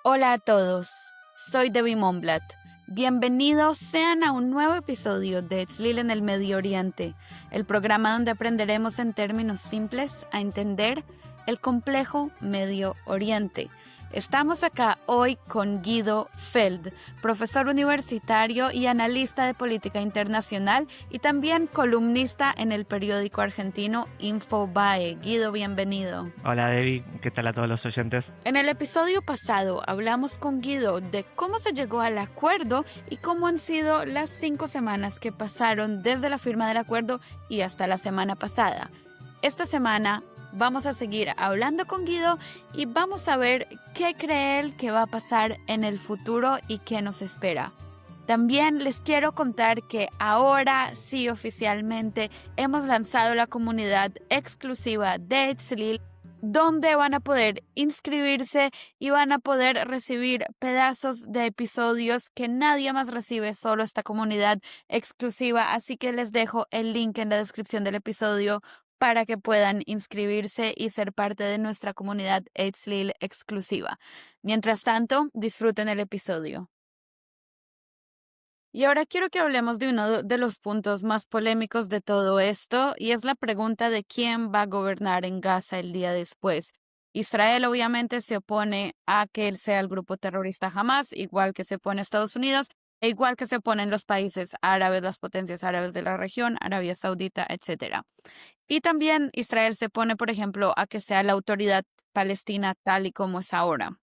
Hola a todos, soy Debbie Monblatt. Bienvenidos sean a un nuevo episodio de Tzlil en el Medio Oriente, el programa donde aprenderemos en términos simples a entender el complejo Medio Oriente. Estamos acá hoy con Guido Feld, profesor universitario y analista de política internacional y también columnista en el periódico argentino Infobae. Guido, bienvenido. Hola Debbie, ¿qué tal a todos los oyentes? En el episodio pasado hablamos con Guido de cómo se llegó al acuerdo y cómo han sido las 5 semanas que pasaron desde la firma del acuerdo y hasta la semana pasada. Esta semana vamos a seguir hablando con Guido y vamos a ver qué cree él que va a pasar en el futuro y qué nos espera. También les quiero contar que ahora sí oficialmente hemos lanzado la comunidad exclusiva de Tzlil, donde van a poder inscribirse y van a poder recibir pedazos de episodios que nadie más recibe, solo esta comunidad exclusiva. Así que les dejo el link en la descripción del episodio para que puedan inscribirse y ser parte de nuestra comunidad Tzlil exclusiva. Mientras tanto, disfruten el episodio. Y ahora quiero que hablemos de uno de los puntos más polémicos de todo esto, y es la pregunta de quién va a gobernar en Gaza el día después. Israel obviamente se opone a que él sea el grupo terrorista Hamas, igual que se opone Estados Unidos, e igual que se oponen los países árabes, las potencias árabes de la región, Arabia Saudita, etc. Y también Israel se opone, por ejemplo, a que sea la autoridad palestina tal y como es ahora.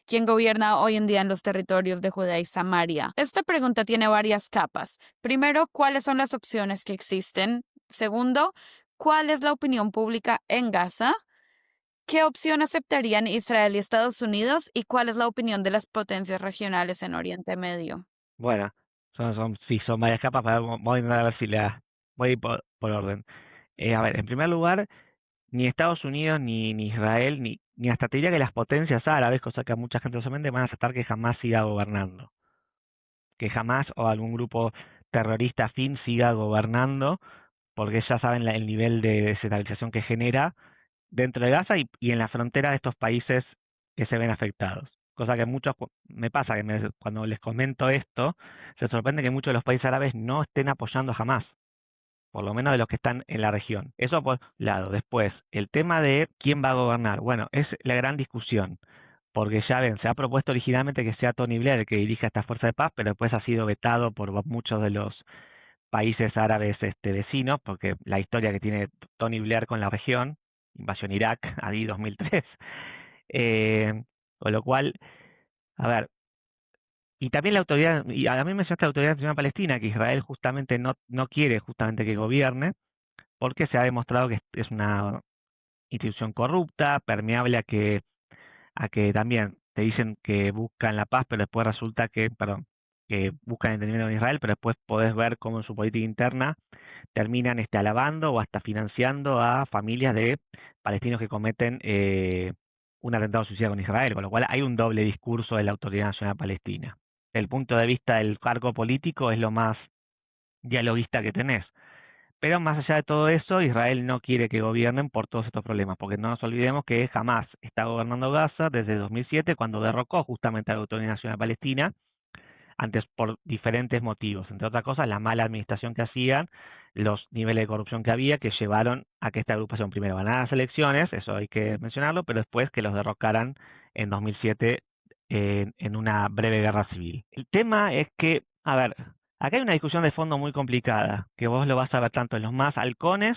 ¿Quién gobierna hoy en día en los territorios de Judea y Samaria? Esta pregunta tiene varias capas. Primero, ¿cuáles son las opciones que existen? Segundo, ¿cuál es la opinión pública en Gaza? ¿Qué opción aceptarían Israel y Estados Unidos? ¿Y cuál es la opinión de las potencias regionales en Oriente Medio? Bueno, son varias capas, pero voy a intentar a ver si voy a ir por orden. A ver, en primer lugar, ni Estados Unidos, ni Israel, ni hasta te diría que las potencias árabes, cosa que a mucha gente no se mente, van a aceptar que jamás siga gobernando. Que jamás o algún grupo terrorista afín siga gobernando, porque ya saben el nivel de desestabilización que genera dentro de Gaza y en la frontera de estos países que se ven afectados. Cosa que muchos, me pasa que cuando les comento esto, se sorprende que muchos de los países árabes no estén apoyando jamás, por lo menos de los que están en la región. Eso por un lado. Después, el tema de quién va a gobernar. Bueno, es la gran discusión, porque ya ven, se ha propuesto originalmente que sea Tony Blair el que dirija esta fuerza de paz, pero después ha sido vetado por muchos de los países árabes vecinos, porque la historia que tiene Tony Blair con la región, invasión Irak, ahí 2003, con lo cual, a ver, y también la autoridad, y a mí mencionaste la Autoridad Nacional Palestina, que Israel justamente no quiere justamente que gobierne, porque se ha demostrado que es una institución corrupta, permeable a que también te dicen que buscan la paz, pero después resulta que, perdón, que buscan entendimiento con Israel, pero después podés ver cómo en su política interna terminan alabando o hasta financiando a familias de palestinos que cometen un atentado suicida con Israel, con lo cual hay un doble discurso de la Autoridad Nacional Palestina. El punto de vista del cargo político es lo más dialoguista que tenés. Pero más allá de todo eso, Israel no quiere que gobiernen por todos estos problemas, porque no nos olvidemos que jamás está gobernando Gaza desde 2007, cuando derrocó justamente a la Autoridad Nacional Palestina, antes por diferentes motivos, entre otras cosas la mala administración que hacían, los niveles de corrupción que había, que llevaron a que esta agrupación primero ganara las elecciones, eso hay que mencionarlo, pero después que los derrocaran en 2007 en una breve guerra civil. El tema es que, a ver, acá hay una discusión de fondo muy complicada, que vos lo vas a ver tanto en los más halcones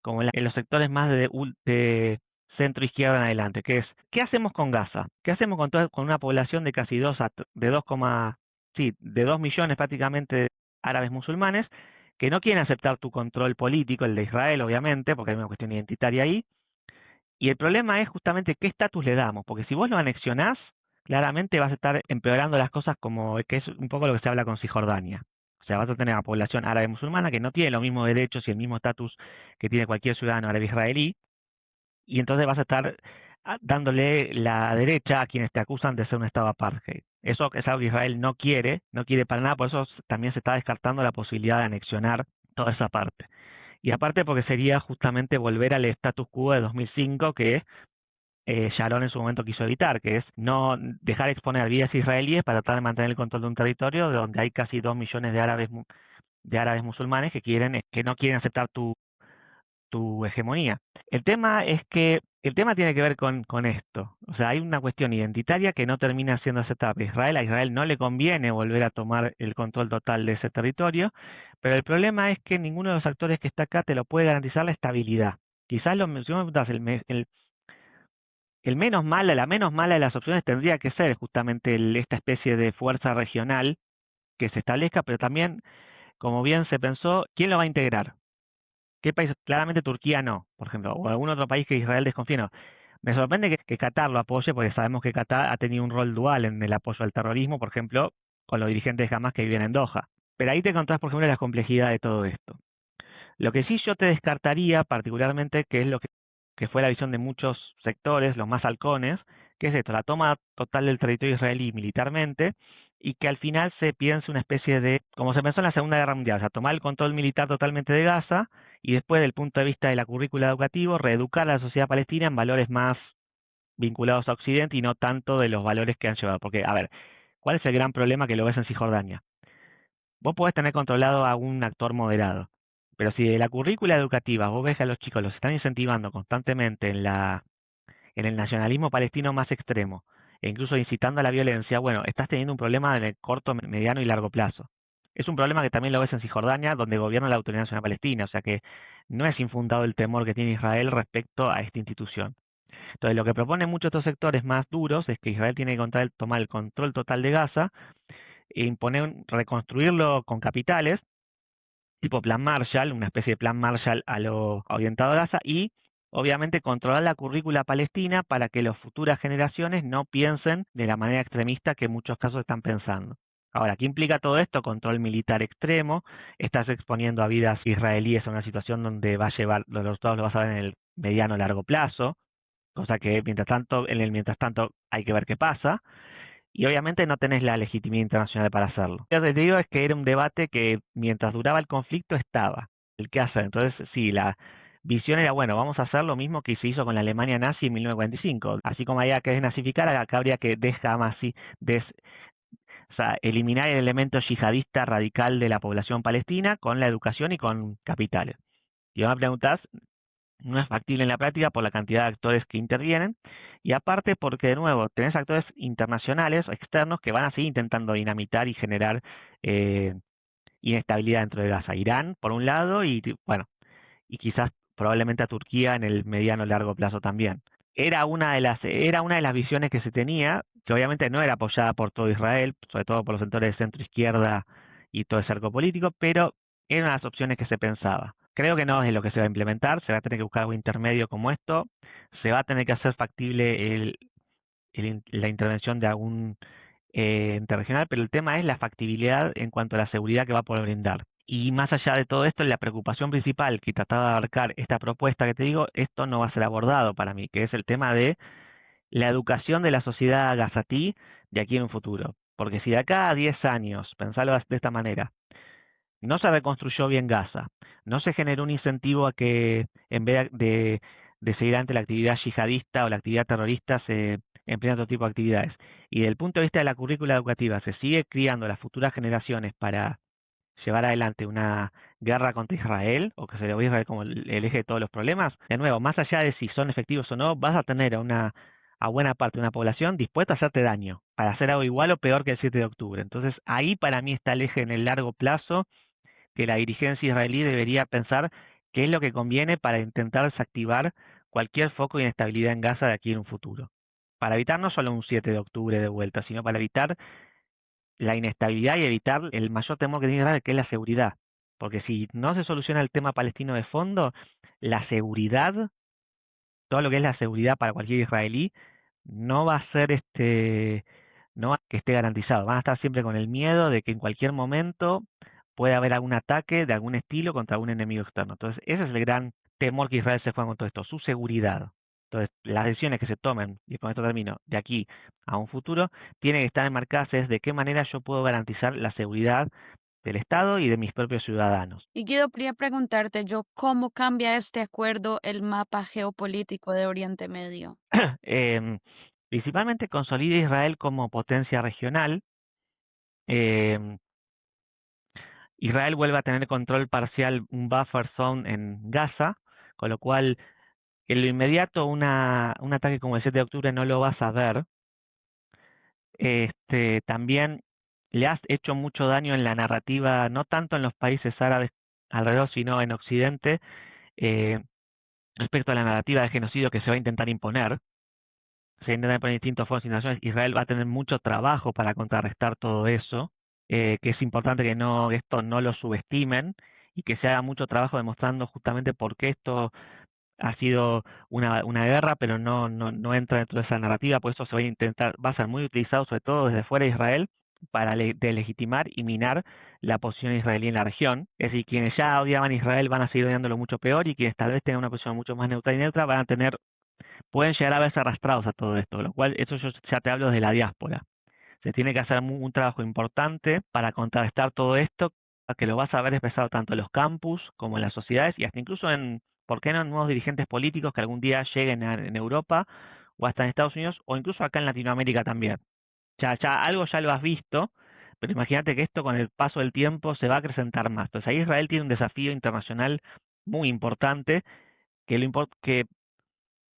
como en los sectores más de centro izquierda en adelante, que es, ¿qué hacemos con Gaza? ¿Qué hacemos con una población de casi 2 de 2, sí, de 2 millones prácticamente de árabes musulmanes que no quieren aceptar tu control político, el de Israel obviamente, porque hay una cuestión identitaria ahí? Y el problema es justamente qué estatus le damos, porque si vos lo anexionás, claramente vas a estar empeorando las cosas, como que es un poco lo que se habla con Cisjordania. O sea, vas a tener una población árabe musulmana que no tiene los mismos derechos y el mismo estatus que tiene cualquier ciudadano árabe israelí, y entonces vas a estar dándole la derecha a quienes te acusan de ser un Estado apartheid. Eso es algo que Israel no quiere para nada, por eso también se está descartando la posibilidad de anexionar toda esa parte. Y aparte porque sería justamente volver al status quo de 2005, que Sharon en su momento quiso evitar, que es no dejar exponer vidas israelíes para tratar de mantener el control de un territorio donde hay casi 2 millones de árabes musulmanes que no quieren aceptar tu hegemonía. El tema tiene que ver con esto. O sea, hay una cuestión identitaria que no termina siendo aceptable. A Israel no le conviene volver a tomar el control total de ese territorio, pero el problema es que ninguno de los actores que está acá te lo puede garantizar la estabilidad. Quizás si vos me preguntás, la menos mala de las opciones tendría que ser justamente esta especie de fuerza regional que se establezca, pero también, como bien se pensó, ¿quién lo va a integrar? ¿Qué país? Claramente Turquía no, por ejemplo, o algún otro país que Israel desconfíe, no. Me sorprende que Qatar lo apoye, porque sabemos que Qatar ha tenido un rol dual en el apoyo al terrorismo, por ejemplo, con los dirigentes de Hamas que viven en Doha. Pero ahí te encontrás, por ejemplo, la complejidad de todo esto. Lo que sí yo te descartaría particularmente, que es que fue la visión de muchos sectores, los más halcones, que es esto, la toma total del territorio israelí militarmente, y que al final se piense una especie de, como se pensó en la Segunda Guerra Mundial, o sea, tomar el control militar totalmente de Gaza y después, del punto de vista de la currícula educativa, reeducar a la sociedad palestina en valores más vinculados a Occidente y no tanto de los valores que han llevado. Porque, a ver, ¿cuál es el gran problema que lo ves en Cisjordania? Vos podés tener controlado a un actor moderado, pero si de la currícula educativa vos ves que a los chicos los están incentivando constantemente en el nacionalismo palestino más extremo, e incluso incitando a la violencia, bueno, estás teniendo un problema en el corto, mediano y largo plazo. Es un problema que también lo ves en Cisjordania, donde gobierna la Autoridad Nacional Palestina, o sea que no es infundado el temor que tiene Israel respecto a esta institución. Entonces, lo que proponen muchos de estos sectores más duros es que Israel tiene que tomar el control total de Gaza e reconstruirlo con capitales, tipo plan Marshall, una especie de plan Marshall a lo orientado a Gaza, y obviamente controlar la currícula palestina para que las futuras generaciones no piensen de la manera extremista que en muchos casos están pensando. Ahora, ¿qué implica todo esto? Control militar extremo, estás exponiendo a vidas israelíes a una situación donde va a llevar, los resultados lo vas a ver en el mediano o largo plazo, cosa que mientras tanto hay que ver qué pasa, y obviamente no tenés la legitimidad internacional para hacerlo. Lo que te digo es que era un debate que mientras duraba el conflicto estaba, el qué hacer. Entonces, sí, la visión era, bueno, vamos a hacer lo mismo que se hizo con la Alemania nazi en 1945. Así como había que desnazificar, acá habría que o sea, eliminar el elemento yihadista radical de la población palestina con la educación y con capitales. Y vos me preguntás, no es factible en la práctica por la cantidad de actores que intervienen y aparte porque de nuevo tenés actores internacionales o externos que van a seguir intentando dinamitar y generar eh, inestabilidad dentro de Gaza. Irán por un lado bueno, y quizás probablemente a Turquía en el mediano o largo plazo también. Era una de las visiones que se tenía, que obviamente no era apoyada por todo Israel, sobre todo por los sectores de centro izquierda y todo el cerco político, pero eran las opciones que se pensaba. Creo que no es lo que se va a implementar, se va a tener que buscar algo intermedio como esto, se va a tener que hacer factible la intervención de algún interregional, pero el tema es la factibilidad en cuanto a la seguridad que va a poder brindar. Y más allá de todo esto, la preocupación principal que trataba de abarcar esta propuesta que te digo, esto no va a ser abordado para mí, que es el tema de la educación de la sociedad gazatí de aquí en un futuro. Porque si de acá a 10 años, pensarlo de esta manera, no se reconstruyó bien Gaza, no se generó un incentivo a que en vez de seguir ante la actividad yihadista o la actividad terrorista se empleen otro tipo de actividades. Y desde el punto de vista de la currícula educativa se sigue criando las futuras generaciones para llevar adelante una guerra contra Israel, o que se le voy a ver como el eje de todos los problemas, de nuevo, más allá de si son efectivos o no, vas a tener a buena parte de una población dispuesta a hacerte daño, para hacer algo igual o peor que el 7 de octubre. Entonces, ahí para mí está el eje en el largo plazo que la dirigencia israelí debería pensar qué es lo que conviene para intentar desactivar cualquier foco de inestabilidad en Gaza de aquí en un futuro. Para evitar no solo un 7 de octubre de vuelta, sino para evitar la inestabilidad y evitar el mayor temor que tiene Israel, que es la seguridad. Porque si no se soluciona el tema palestino de fondo, la seguridad, todo lo que es la seguridad para cualquier israelí, no va a ser no va a que esté garantizado. Van a estar siempre con el miedo de que en cualquier momento puede haber algún ataque de algún estilo contra algún enemigo externo. Entonces, ese es el gran temor que Israel se fue con todo esto, su seguridad. Entonces, las decisiones que se tomen, y con esto termino, de aquí a un futuro, tienen que estar enmarcadas de qué manera yo puedo garantizar la seguridad del Estado y de mis propios ciudadanos. Y Guido, quería preguntarte yo, ¿cómo cambia este acuerdo el mapa geopolítico de Oriente Medio? Em, Principalmente consolida a Israel como potencia regional. Em, Israel vuelve a tener control parcial, un buffer zone en Gaza, con lo cual en lo inmediato un ataque como el 7 de octubre no lo vas a ver. También le has hecho mucho daño en la narrativa, no tanto en los países árabes alrededor, sino en Occidente, eh, respecto a la narrativa de genocidio que se va a intentar imponer. Se intentan imponer distintos fondos internacionales. Israel va a tener mucho trabajo para contrarrestar todo eso, que es importante que no esto no lo subestimen y que se haga mucho trabajo demostrando justamente por qué esto ha sido una guerra, pero no entra dentro de esa narrativa, por eso se va a intentar, va a ser muy utilizado, sobre todo desde fuera de Israel, para delegitimar y minar la posición israelí en la región. Es decir, quienes ya odiaban a Israel van a seguir odiándolo mucho peor y quienes tal vez tengan una posición mucho más neutral y neutra van a tener, pueden llegar a verse arrastrados a todo esto, lo cual, eso yo ya te hablo desde la diáspora. Se tiene que hacer un trabajo importante para contrarrestar todo esto, que lo vas a ver expresado tanto en los campus como en las sociedades y hasta incluso en, ¿por qué no?, en nuevos dirigentes políticos que algún día lleguen en Europa o hasta en Estados Unidos o incluso acá en Latinoamérica también. Ya algo ya lo has visto, pero imagínate que esto con el paso del tiempo se va a acrecentar más. Entonces ahí Israel tiene un desafío internacional muy importante que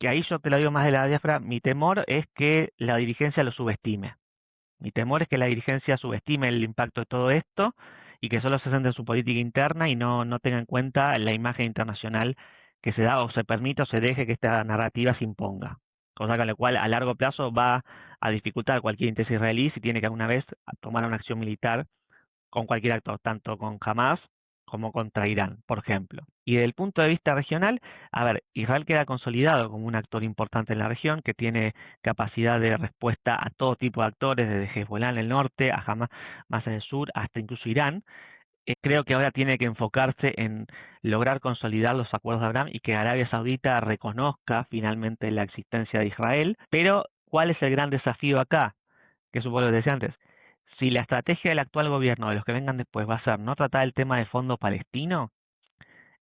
ahí yo te lo digo más de la diáspora, mi temor es que la dirigencia lo subestime. Mi temor es que la dirigencia subestime el impacto de todo esto y que solo se centre en su política interna y no tenga en cuenta la imagen internacional que se da o se permita o se deje que esta narrativa se imponga. Cosa con la cual a largo plazo va a dificultar cualquier interés israelí si tiene que alguna vez tomar una acción militar con cualquier actor, tanto con Hamas como contra Irán, por ejemplo. Y desde el punto de vista regional, a ver, Israel queda consolidado como un actor importante en la región que tiene capacidad de respuesta a todo tipo de actores, desde Hezbollah en el norte, a Hamas más en el sur, hasta incluso Irán. Creo que ahora tiene que enfocarse en lograr consolidar los acuerdos de Abraham y que Arabia Saudita reconozca finalmente la existencia de Israel. Pero, ¿cuál es el gran desafío acá? Que supongo lo que decía antes. Si la estrategia del actual gobierno, de los que vengan después, va a ser no tratar el tema de fondo palestino,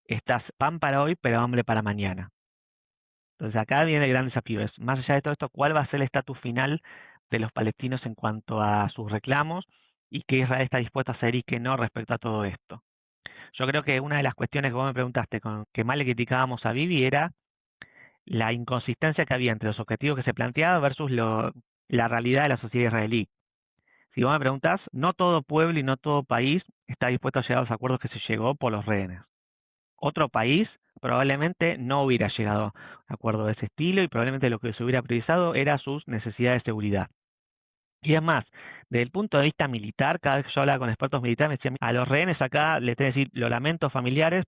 estás pan para hoy, pero hambre para mañana. Entonces acá viene el gran desafío, es más allá de todo esto, ¿cuál va a ser el estatus final de los palestinos en cuanto a sus reclamos y qué Israel está dispuesto a hacer y qué no respecto a todo esto? Yo creo que una de las cuestiones que vos me preguntaste con que más le criticábamos a Bibi era la inconsistencia que había entre los objetivos que se planteaban versus la realidad de la sociedad israelí. Si vos me preguntás, no todo pueblo y no todo país está dispuesto a llegar a los acuerdos que se llegó por los rehenes. Otro país probablemente no hubiera llegado a un acuerdo de ese estilo y probablemente lo que se hubiera priorizado era sus necesidades de seguridad. Y es más, desde el punto de vista militar, cada vez que yo hablaba con expertos militares, me decían, a los rehenes acá les tengo que decir, los lamentos familiares,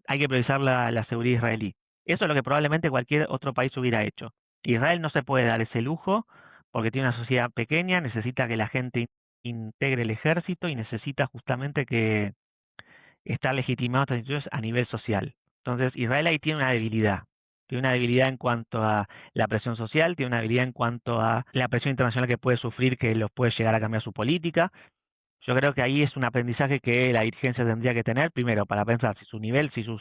hay que priorizar la seguridad israelí. Eso es lo que probablemente cualquier otro país hubiera hecho. Israel no se puede dar ese lujo porque tiene una sociedad pequeña, necesita que la gente integre el ejército y necesita justamente que estar legitimado estas instituciones a nivel social. Entonces, Israel ahí tiene una debilidad. Tiene una debilidad en cuanto a la presión social, tiene una debilidad en cuanto a la presión internacional que puede sufrir, que los puede llegar a cambiar su política. Yo creo que ahí es un aprendizaje que la dirigencia tendría que tener, primero, para pensar si su nivel, si su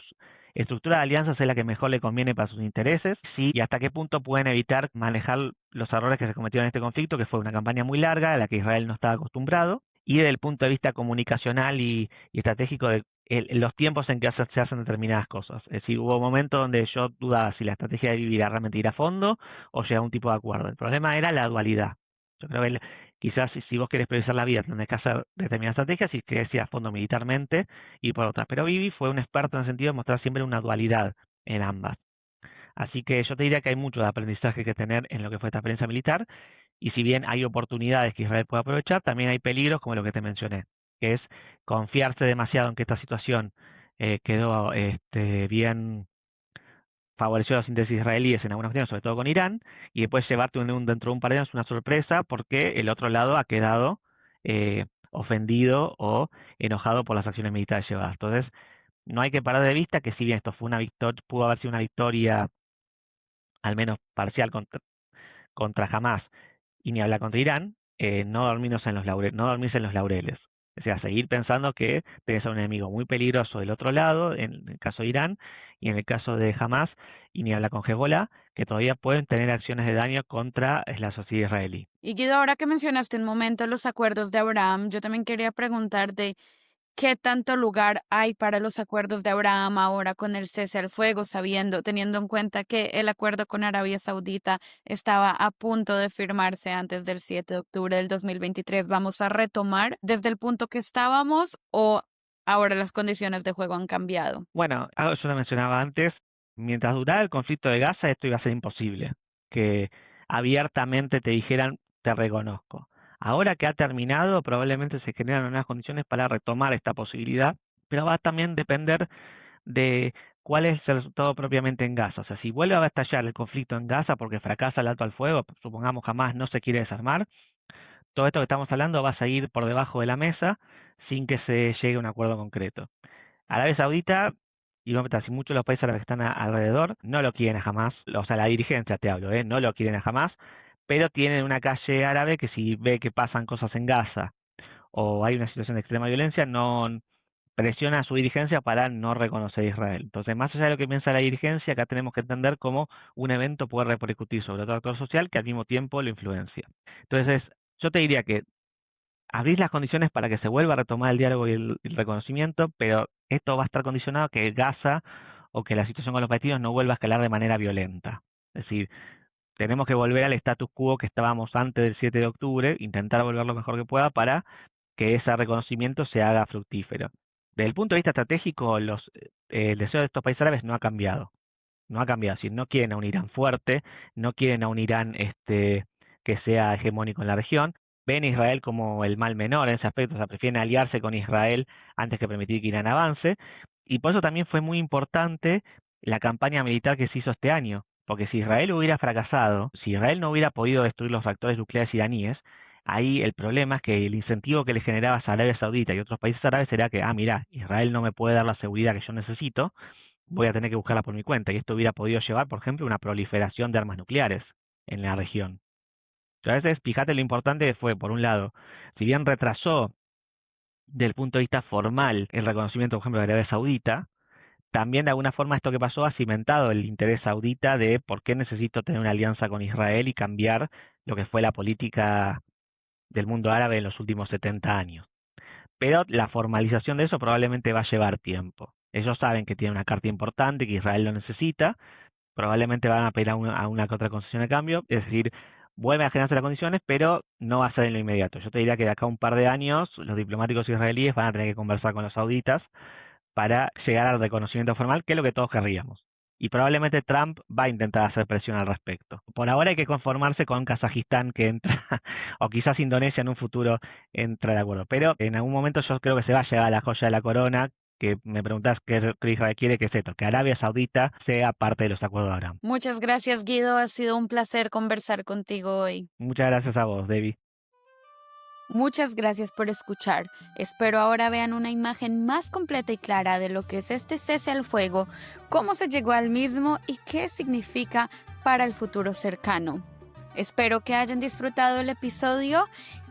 estructura de alianzas es la que mejor le conviene para sus intereses, sí, y hasta qué punto pueden evitar manejar los errores que se cometieron en este conflicto, que fue una campaña muy larga, a la que Israel no estaba acostumbrado, y desde el punto de vista comunicacional y estratégico de los tiempos en que se hacen determinadas cosas. Es decir, hubo momentos donde yo dudaba si la estrategia de vivir era realmente ir a fondo o llegar a un tipo de acuerdo. El problema era la dualidad. Yo creo que quizás si vos querés priorizar la vida, tenés que hacer determinadas estrategias y querés ir a fondo militarmente y por otras. Pero Bibi fue un experto en el sentido de mostrar siempre una dualidad en ambas. Así que yo te diría que hay mucho de aprendizaje que tener en lo que fue esta experiencia militar y si bien hay oportunidades que Israel puede aprovechar, también hay peligros como lo que te mencioné, que es confiarse demasiado en que esta situación quedó bien favoreció a los intereses israelíes en algunas cuestiones, sobre todo con Irán, y después llevarte dentro de un par de años una sorpresa porque el otro lado ha quedado ofendido o enojado por las acciones militares llevadas. Entonces, no hay que parar de vista que si bien esto fue una victoria, pudo haber sido una victoria al menos parcial contra Hamas y ni hablar contra Irán, no dormirse en los laureles. O sea, seguir pensando que tenés a un enemigo muy peligroso del otro lado, en el caso de Irán, y en el caso de Hamas, y ni habla con Hezbollah, que todavía pueden tener acciones de daño contra la sociedad israelí. Y Guido, ahora que mencionaste un momento los acuerdos de Abraham, yo también quería preguntarte qué tanto lugar hay para los acuerdos de Abraham ahora con el cese al fuego, teniendo en cuenta que el acuerdo con Arabia Saudita estaba a punto de firmarse antes del 7 de octubre del 2023. ¿Vamos a retomar desde el punto que estábamos o ahora las condiciones de juego han cambiado? Bueno, algo que yo lo mencionaba antes, mientras durara el conflicto de Gaza, esto iba a ser imposible, que abiertamente te dijeran, te reconozco. Ahora que ha terminado, probablemente se generan unas condiciones para retomar esta posibilidad, pero va a también depender de cuál es el resultado propiamente en Gaza. O sea, si vuelve a estallar el conflicto en Gaza porque fracasa el alto al fuego, supongamos jamás no se quiere desarmar, todo esto que estamos hablando va a seguir por debajo de la mesa sin que se llegue a un acuerdo concreto. Arabia Saudita y si muchos de los países árabes que están alrededor no lo quieren a Hamas, o sea, la dirigencia te hablo, no lo quieren a Hamas, pero tienen una calle árabe que si ve que pasan cosas en Gaza o hay una situación de extrema violencia, no presiona a su dirigencia para no reconocer a Israel. Entonces, más allá de lo que piensa la dirigencia, acá tenemos que entender cómo un evento puede repercutir sobre otro actor social que al mismo tiempo lo influencia. Entonces, yo te diría que abrir las condiciones para que se vuelva a retomar el diálogo y el reconocimiento, pero esto va a estar condicionado a que Gaza o que la situación con los palestinos no vuelva a escalar de manera violenta. Es decir, tenemos que volver al status quo que estábamos antes del 7 de octubre, intentar volver lo mejor que pueda para que ese reconocimiento se haga fructífero. Desde el punto de vista estratégico, el deseo de estos países árabes no ha cambiado. No ha cambiado. Si no quieren a un Irán fuerte, no quieren a un Irán que sea hegemónico en la región, ven a Israel como el mal menor en ese aspecto, o sea, prefieren aliarse con Israel antes que permitir que Irán avance, y por eso también fue muy importante la campaña militar que se hizo este año, porque si Israel hubiera fracasado, si Israel no hubiera podido destruir los reactores nucleares iraníes, ahí el problema es que el incentivo que le generaba a Arabia Saudita y otros países árabes era que, mira, Israel no me puede dar la seguridad que yo necesito, voy a tener que buscarla por mi cuenta, y esto hubiera podido llevar, por ejemplo, a una proliferación de armas nucleares en la región. Entonces, fíjate lo importante que fue, por un lado, si bien retrasó desde el punto de vista formal el reconocimiento, por ejemplo, de Arabia Saudita, también de alguna forma esto que pasó ha cimentado el interés saudita de por qué necesito tener una alianza con Israel y cambiar lo que fue la política del mundo árabe en los últimos 70 años. Pero la formalización de eso probablemente va a llevar tiempo. Ellos saben que tiene una carta importante, que Israel lo necesita, probablemente van a pedir a una que otra concesión de cambio, es decir, vuelven a generarse las condiciones, pero no va a ser en lo inmediato. Yo te diría que de acá a un par de años los diplomáticos israelíes van a tener que conversar con los sauditas para llegar al reconocimiento formal, que es lo que todos querríamos. Y probablemente Trump va a intentar hacer presión al respecto. Por ahora hay que conformarse con Kazajistán que entra, o quizás Indonesia en un futuro entra de acuerdo. Pero en algún momento yo creo que se va a llegar a la joya de la corona, que me preguntás qué Israel quiere, que es esto, que Arabia Saudita sea parte de los acuerdos de Abraham. Muchas gracias, Guido. Ha sido un placer conversar contigo hoy. Muchas gracias a vos, Debbie. Muchas gracias por escuchar. Espero ahora vean una imagen más completa y clara de lo que es este cese al fuego, cómo se llegó al mismo y qué significa para el futuro cercano. Espero que hayan disfrutado el episodio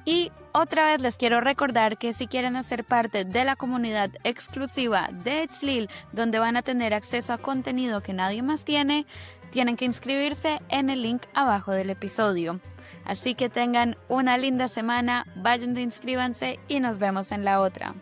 y otra vez les quiero recordar que si quieren hacer parte de la comunidad exclusiva de Etzlil, donde van a tener acceso a contenido que nadie más tiene, tienen que inscribirse en el link abajo del episodio. Así que tengan una linda semana, vayan de inscríbanse y nos vemos en la otra.